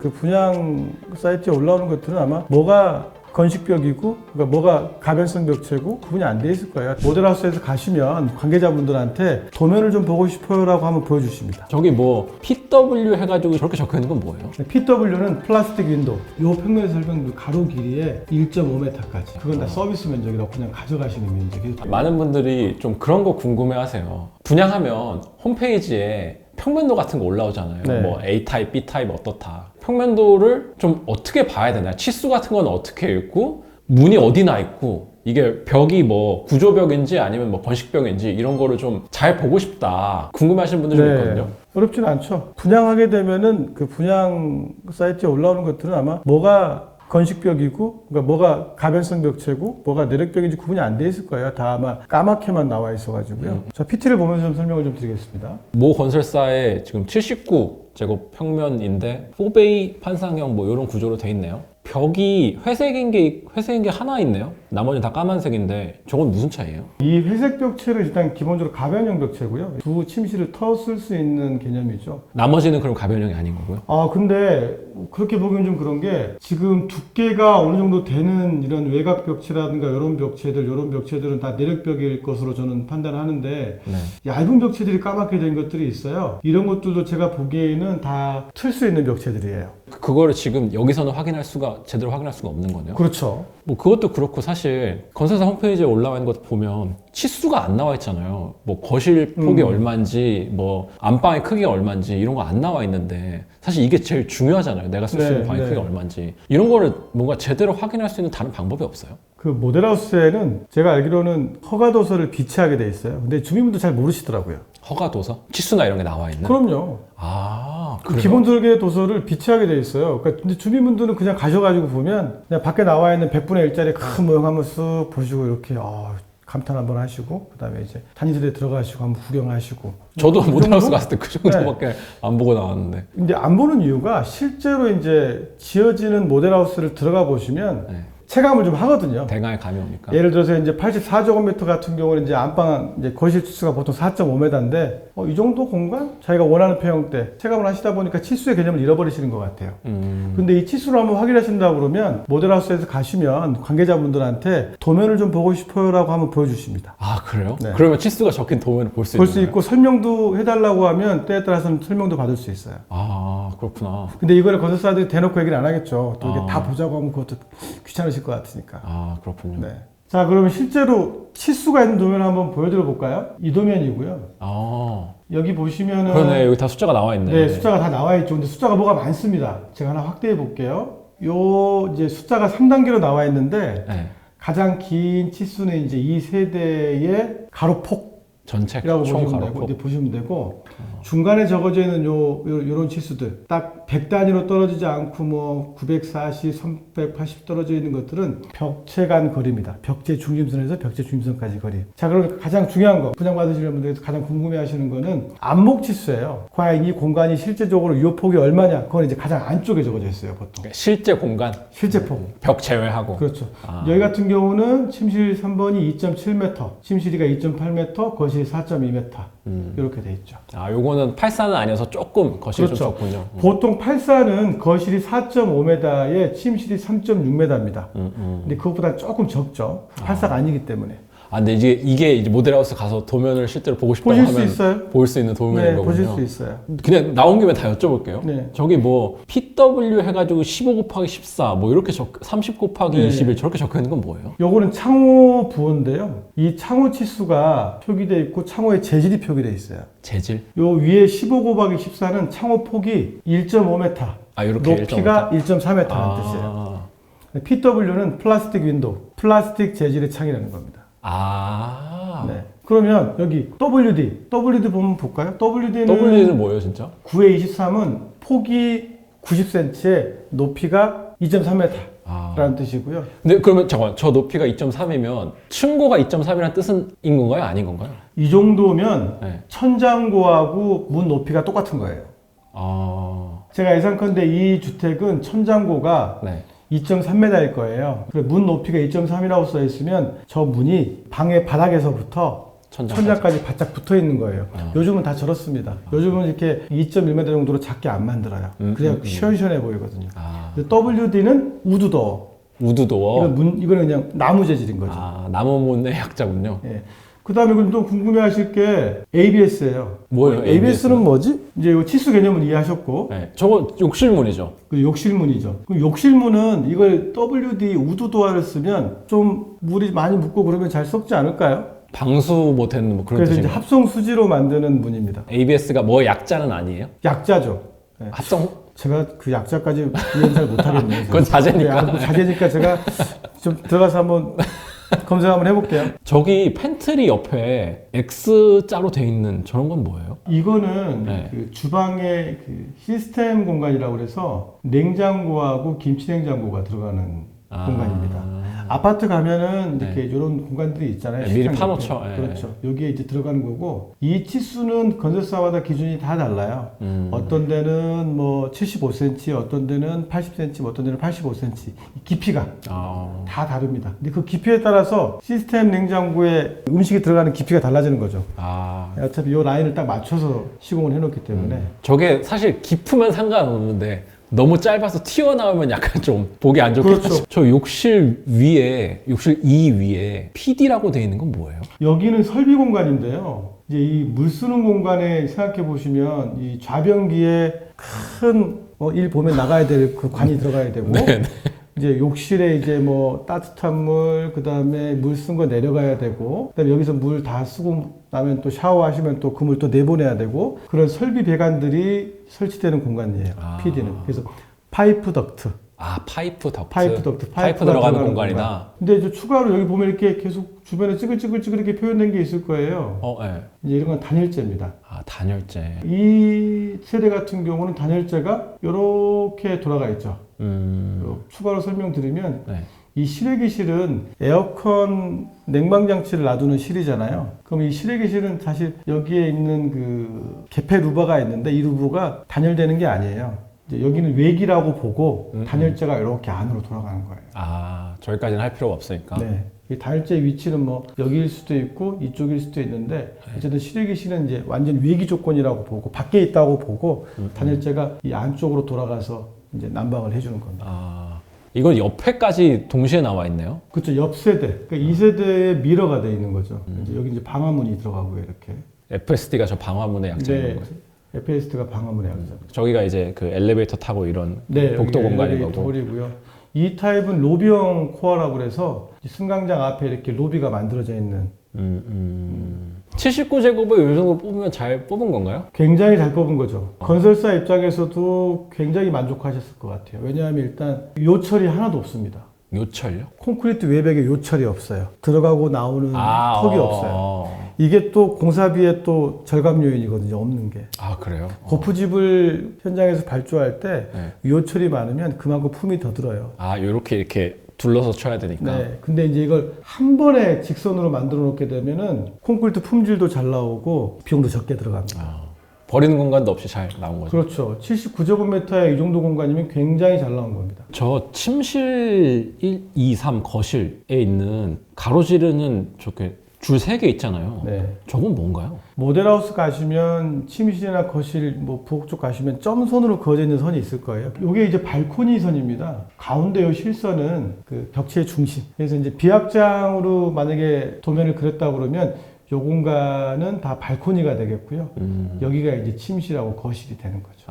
그 분양 사이트에 올라오는 것들은 아마 뭐가 건식벽이고 그러니까 뭐가 가변성 벽체고 구분이 안 돼 있을 거예요. 모델하우스에서 가시면 관계자분들한테 도면을 좀 보고 싶어요라고 한번 보여주십니다. 저기 뭐 PW 해가지고 저렇게 적혀있는 건 뭐예요? PW는 플라스틱 윈도우. 요 평면 설명도 가로 길이에 1.5m까지. 그건 다 서비스 면적이라고 그냥 가져가시는 면적이에요. 많은 분들이 좀 그런 거 궁금해하세요. 분양하면 홈페이지에 평면도 같은 거 올라오잖아요. 네. 뭐 A타입, B타입 어떻다. 평면도를 좀 어떻게 봐야 되나? 치수 같은 건 어떻게 읽고 문이 어디 나 있고 이게 벽이 뭐 구조벽인지 아니면 뭐 건식벽인지 이런 거를 좀 잘 보고 싶다. 궁금해하시는 분들이 좀 있거든요. 어렵진 않죠. 분양하게 되면은 그 분양 사이트에 올라오는 것들은 아마 뭐가 건식벽이고 그러니까 뭐가 가변성 벽체고 뭐가 내력벽인지 구분이 안 돼 있을 거예요. 다 아마 까맣게만 나와 있어가지고요. 자, PT를 보면서 좀 설명을 좀 드리겠습니다. 모 건설사의 지금 79제곱평면인데 4베이 판상형 뭐 이런 구조로 돼 있네요. 벽이 회색인 게 하나 있네요. 나머지는 다 까만색인데 저건 무슨 차이예요? 이 회색 벽체는 일단 기본적으로 가변형 벽체고요. 두 침실을 터쓸 수 있는 개념이죠. 나머지는 그럼 가변형이 아닌 거고요? 아, 근데 그렇게 보기엔 좀 그런 게 지금 두께가 어느 정도 되는 이런 외곽 벽체라든가 이런 벽체들은 다 내력벽일 것으로 저는 판단하는데 네. 얇은 벽체들이 까맣게 된 것들이 있어요. 이런 것들도 제가 보기에는 다 틀 수 있는 벽체들이에요. 그거를 지금 여기서는 제대로 확인할 수가 없는 거네요? 그렇죠. 뭐 그것도 그렇고 사실 건설사 홈페이지에 올라와 있는 것 보면 치수가 안 나와 있잖아요. 뭐 거실 폭이 얼마인지 뭐 안방의 크기가 얼마인지 이런 거 안 나와 있는데 사실 이게 제일 중요하잖아요. 내가 쓸 수 있는 방의 크기가 얼마인지 이런 거를 뭔가 제대로 확인할 수 있는 다른 방법이 없어요? 그 모델하우스에는 제가 알기로는 허가도서를 비치하게 돼 있어요. 근데 주민분도 잘 모르시더라고요. 허가도서? 치수나 이런 게 나와 있는? 그럼요. 그래요? 기본설계 도서를 비치하게 돼 있어요. 그러니까 근데 주민분들은 그냥 가셔가지고 보면 그냥 밖에 나와 있는 100분의 1짜리 큰 모형 한번 쓱 보시고 이렇게 감탄 한번 하시고 그다음에 이제 단위들에 들어가시고 한번 구경하시고. 저도 그 모델하우스 정도? 갔을 때 그 정도밖에 안 보고 나왔는데. 근데 안 보는 이유가 실제로 이제 지어지는 모델하우스를 들어가 보시면 네. 체감을 좀 하거든요. 대강의 감이 옵니까? 예를 들어서 이제 84제곱미터 같은 경우는 이제 안방 이제 거실 치수가 보통 4.5m인데 이 정도 공간 자기가 원하는 평형대 체감을 하시다 보니까 치수의 개념을 잃어버리시는 것 같아요. 근데 이 치수를 한번 확인하신다 그러면 모델하우스에서 가시면 관계자분들한테 도면을 좀 보고 싶어요라고 한번 보여주십니다. 아 그래요? 네. 그러면 치수가 적힌 도면을 볼 수 볼 있는 수 거예요? 있고 설명도 해달라고 하면 때에 따라서는 설명도 받을 수 있어요. 아 그렇구나. 근데 이거를 건설사들이 대놓고 얘기를 안 하겠죠. 또 이게 다 보자고 하면 그것도 귀찮으실 것 같으니까. 아 그렇군요. 네. 자, 그러면 실제로 치수가 있는 도면을 한번 보여드려 볼까요? 이 도면이고요. 여기 보시면은 그러네. 여기 다 숫자가 나와 있네. 네, 숫자가 다 나와 있죠. 근데 숫자가 뭐가 많습니다. 제가 하나 확대해 볼게요. 요 이제 숫자가 3단계로 나와 있는데 네. 가장 긴 치수는 이제 이 세대의 가로폭 전체 이라고 총 보시면 되고, 가로폭. 이제 보시면 되고, 중간에 적어져 있는 요런 치수들, 딱 100단위로 떨어지지 않고, 뭐, 940, 380 떨어져 있는 것들은 벽체 간 거리입니다. 벽체 중심선에서 벽체 중심선까지 거리. 자, 그럼 가장 중요한 거, 분양받으시는 분들께서 가장 궁금해 하시는 거는 안목 치수예요. 과연 이 공간이 실제적으로 이 폭이 얼마냐? 그건 이제 가장 안쪽에 적어져 있어요, 보통. 그러니까 실제 공간, 실제 폭. 벽 제외하고. 그렇죠. 여기 같은 경우는 침실 3번이 2.7m, 침실 2가 2.8m, 거실이 4.2m. 이렇게 돼 있죠. 아, 요거는 84는 아니어서 조금 거실이 그렇죠. 좀 적군요. 보통 84는 거실이 4.5m에 침실이 3.6m입니다. 근데 그것보다 조금 적죠. 84가 아니기 때문에. 아, 근데 이게 이제 모델하우스 가서 도면을 실제로 보고 싶다고 보실 수 하면 있어요? 볼 수 있는 도면인 네, 거군요. 보실 수 있어요. 그냥 나온 김에 다 여쭤볼게요. 네. 저기 뭐 PW 해가지고 15 곱하기 14 뭐 이렇게 30 곱하기 네. 21 저렇게 적혀 있는 건 뭐예요? 요거는 창호 부호인데요. 이 창호 치수가 표기되어 있고 창호의 재질이 표기되어 있어요. 재질? 요 위에 15 곱하기 14는 창호 폭이 1.5m, 아, 이렇게 높이가 1.4m라는 아. 뜻이에요. PW는 플라스틱 윈도우, 플라스틱 재질의 창이라는 겁니다. 네. 그러면 여기 WD 보면 볼까요? WD는 뭐예요, 진짜? 9의 23은 폭이 90cm에 높이가 2.3m 라는 뜻이고요. 근데 그러면 잠깐만, 저 높이가 2.3이면 층고가 2.3이라는 뜻은 인 건가요? 아닌 건가요? 이 정도면 네. 천장고하고 문 높이가 똑같은 거예요. 제가 예상컨대 이 주택은 천장고가 네. 2.3m일 거예요. 그래서 문 높이가 2.3이라고 써 있으면 저 문이 방의 바닥에서부터 천장까지 바짝 붙어 있는 거예요. 요즘은 다 저렇습니다. 요즘은 이렇게 2.1m 정도로 작게 안 만들어요. 그래야 시원시원해 보이거든요. WD는 우드도어. 우드도어. 이거는 그냥 나무 재질인 거죠. 나무문의 약자군요. 예. 그 다음에 그럼 또 궁금해하실 게 ABS예요. 뭐예요? ABS는 뭐지? 이제 이 치수 개념은 이해하셨고, 네, 저거 욕실문이죠. 그 욕실문이죠. 그럼 욕실문은 이걸 WD 우드도어를 쓰면 좀 물이 많이 묻고 그러면 잘 썩지 않을까요? 방수 못했는 뭐 그런 그래서 이제 뜻인가요? 합성 수지로 만드는 문입니다. ABS가 뭐 약자는 아니에요? 약자죠. 예. 합성? 제가 그 약자까지 이해는 잘 못하겠네요. 그건 자재니까. 네, 자재니까 제가 좀 들어가서 한번 검색 한번 해볼게요. 저기 팬트리 옆에 X자로 돼 있는 저런 건 뭐예요? 이거는 네. 그 주방의 그 시스템 공간이라고 그래서 냉장고하고 김치 냉장고가 들어가는 공간입니다. 아파트 가면은 이렇게 이런 공간들이 있잖아요. 네, 미리 식당 파놓죠. 옆에. 예. 그렇죠. 여기에 이제 들어가는 거고 이 치수는 건설사마다 기준이 다 달라요. 어떤 데는 뭐 75cm, 어떤 데는 80cm, 어떤 데는 85cm. 깊이가 다 다릅니다. 근데 그 깊이에 따라서 시스템 냉장고에 음식이 들어가는 깊이가 달라지는 거죠. 어차피 이 라인을 딱 맞춰서 시공을 해놓기 때문에 저게 사실 깊으면 상관없는데 너무 짧아서 튀어나오면 약간 좀 보기 안 좋겠죠. 그렇죠. 저 욕실 위에, 욕실 2 위에 PD라고 돼 있는 건 뭐예요? 여기는 설비 공간인데요. 이제 이 물 쓰는 공간에 생각해 보시면 이 좌변기에 큰 일 보면 나가야 될 그 관이 들어가야 되고 네. 이제 욕실에 이제 뭐 따뜻한 물, 그 다음에 물 쓴 거 내려가야 되고, 그 다음에 여기서 물 다 쓰고 나면 또 샤워하시면 또 그 물 또 내보내야 되고, 그런 설비 배관들이 설치되는 공간이에요. PD는. 그래서 파이프 덕트. 파이프 덕트. 파이프 들어가는 공간이다. 근데 이제 추가로 여기 보면 이렇게 계속 주변에 찌글찌글 이렇게 표현된 게 있을 거예요. 네. 이제 이런 건 단열재입니다. 단열재. 이 세대 같은 경우는 단열재가 이렇게 돌아가 있죠. 추가로 설명드리면 네. 이 실외기실은 에어컨 냉방장치를 놔두는 실이잖아요. 그럼 이 실외기실은 사실 여기에 있는 그 개폐 루버가 있는데 이 루버가 단열되는 게 아니에요. 이제 여기는 외기라고 보고 단열재가 이렇게 안으로 돌아가는 거예요. 저기까지는 할 필요가 없으니까. 네. 이 단열재 위치는 뭐 여기일 수도 있고 이쪽일 수도 있는데 어쨌든 실외기실은 이제 완전 외기 조건이라고 보고 밖에 있다고 보고 단열재가 이 안쪽으로 돌아가서 이제 난방을 해주는 겁니다. 이건 옆에까지 동시에 나와 있네요. 그렇죠. 옆 세대. 그러니까 2세대에 미러가 되어 있는 거죠. 이제 여기 이제 방화문이 들어가고요, 이렇게. FSD가 저 방화문의 약자인 네. 거예요. FSD가 방화문의 약자. 저기가 이제 그 엘리베이터 타고 이런 네, 복도 공간인 거고. 홀이고요. 이 타입은 로비형 코어라고 그래서 승강장 앞에 이렇게 로비가 만들어져 있는. 79제곱을 이 정도 뽑으면 잘 뽑은 건가요? 굉장히 잘 뽑은 거죠. 건설사 입장에서도 굉장히 만족하셨을 것 같아요. 왜냐하면 일단 요철이 하나도 없습니다. 요철요? 콘크리트 외벽에 요철이 없어요. 들어가고 나오는 턱이 없어요. 이게 또 공사비의 또 절감 요인이거든요. 없는 게. 그래요? 고프집을 현장에서 발주할 때 네. 요철이 많으면 그만큼 품이 더 들어요. 요렇게 이렇게 둘러서 쳐야 되니까. 네. 근데 이제 이걸 한 번에 직선으로 만들어 놓게 되면은 콘크리트 품질도 잘 나오고 비용도 적게 들어갑니다. 버리는 공간도 없이 잘 나온 거죠. 그렇죠. 79제곱미터의 이 정도 공간이면 굉장히 잘 나온 겁니다. 저 침실 1, 2, 3 거실에 있는 가로지르는 저게 줄 3개 있잖아요. 네. 저건 뭔가요? 모델하우스 가시면 침실이나 거실, 뭐 부엌 쪽 가시면 점선으로 그어져 있는 선이 있을 거예요. 이게 이제 발코니 선입니다. 가운데 요 실선은 그 벽체의 중심. 그래서 이제 비확장으로 만약에 도면을 그렸다 그러면 요 공간은 다 발코니가 되겠고요. 여기가 이제 침실하고 거실이 되는 거죠.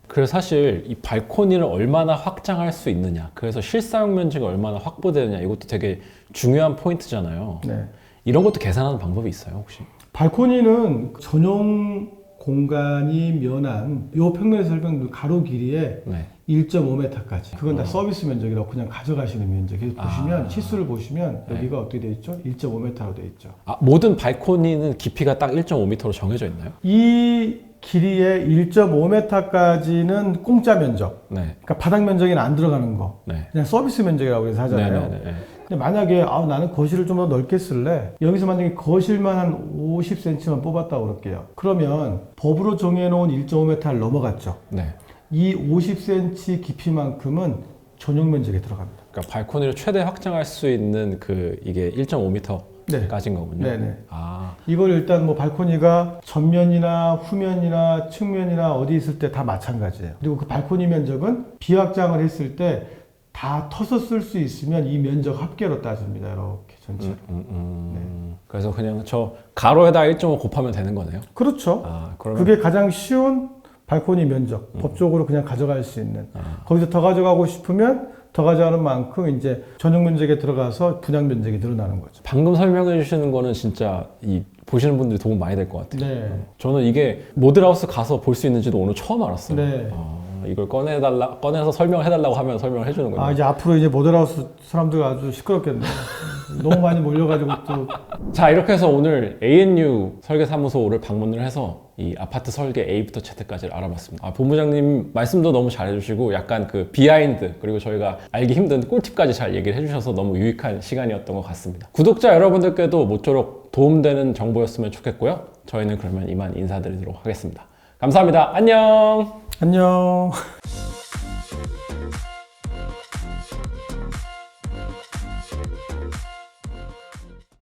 그래서 사실 이 발코니를 얼마나 확장할 수 있느냐, 그래서 실사용 면적이 얼마나 확보되느냐, 이것도 되게 중요한 포인트잖아요. 네. 이런 것도 계산하는 방법이 있어요, 혹시? 발코니는 전용 공간이 면한 요 평면에서 설명드린 가로 길이에 네. 1.5m까지. 그건 다 서비스 면적이라고 그냥 가져가시는 면적. 그래서 보시면 치수를 보시면 네. 여기가 어떻게 돼 있죠? 1.5m로 돼 있죠. 모든 발코니는 깊이가 딱 1.5m로 정해져 있나요? 이 길이의 1.5m까지는 공짜 면적. 네. 그러니까 바닥 면적에는 안 들어가는 거. 네. 그냥 서비스 면적이라고 해서 하잖아요. 네네네. 근데 만약에 나는 거실을 좀 더 넓게 쓸래. 여기서 만약에 거실만 한 50cm만 뽑았다고 그럴게요. 그러면 법으로 정해놓은 1.5m를 넘어갔죠. 네. 이 50cm 깊이만큼은 전용 면적에 들어갑니다. 그러니까 발코니를 최대 확장할 수 있는 이게 1.5m 10m까지인 거군요. 네네. 아, 이걸 일단 뭐 발코니가 전면이나 후면이나 측면이나 어디 있을 때 다 마찬가지예요. 그리고 그 발코니 면적은 비확장을 했을 때 다 터서 쓸 수 있으면 이 면적 합계로 따집니다. 이렇게 전체. 그래서 그냥 저 가로에다 1.5 곱하면 되는 거네요. 그렇죠. 아, 그러면 그게 가장 쉬운 발코니 면적, 법적으로 그냥 가져갈 수 있는. 거기서 더 가져가고 싶으면 더 가져가는 만큼 이제 전용 면적에 들어가서 분양 면적이 늘어나는 거죠. 방금 설명해 주시는 거는 진짜 이 보시는 분들이 도움 많이 될 것 같아요. 네. 저는 이게 모델하우스 가서 볼 수 있는지도 오늘 처음 알았어요. 네. 이걸 꺼내서 설명을 해달라고 하면 설명을 해주는 거예요. 아, 이제 앞으로 이제 모델하우스 사람들 아주 시끄럽겠네. 너무 많이 몰려가지고 또. 자, 이렇게 해서 오늘 ANU 설계사무소를 방문을 해서 이 아파트 설계 A부터 Z까지를 알아봤습니다. 본부장님 말씀도 너무 잘해주시고 약간 그 비하인드 그리고 저희가 알기 힘든 꿀팁까지 잘 얘기를 해주셔서 너무 유익한 시간이었던 것 같습니다. 구독자 여러분들께도 모쪼록 도움되는 정보였으면 좋겠고요. 저희는 그러면 이만 인사드리도록 하겠습니다. 감사합니다. 안녕! 안녕.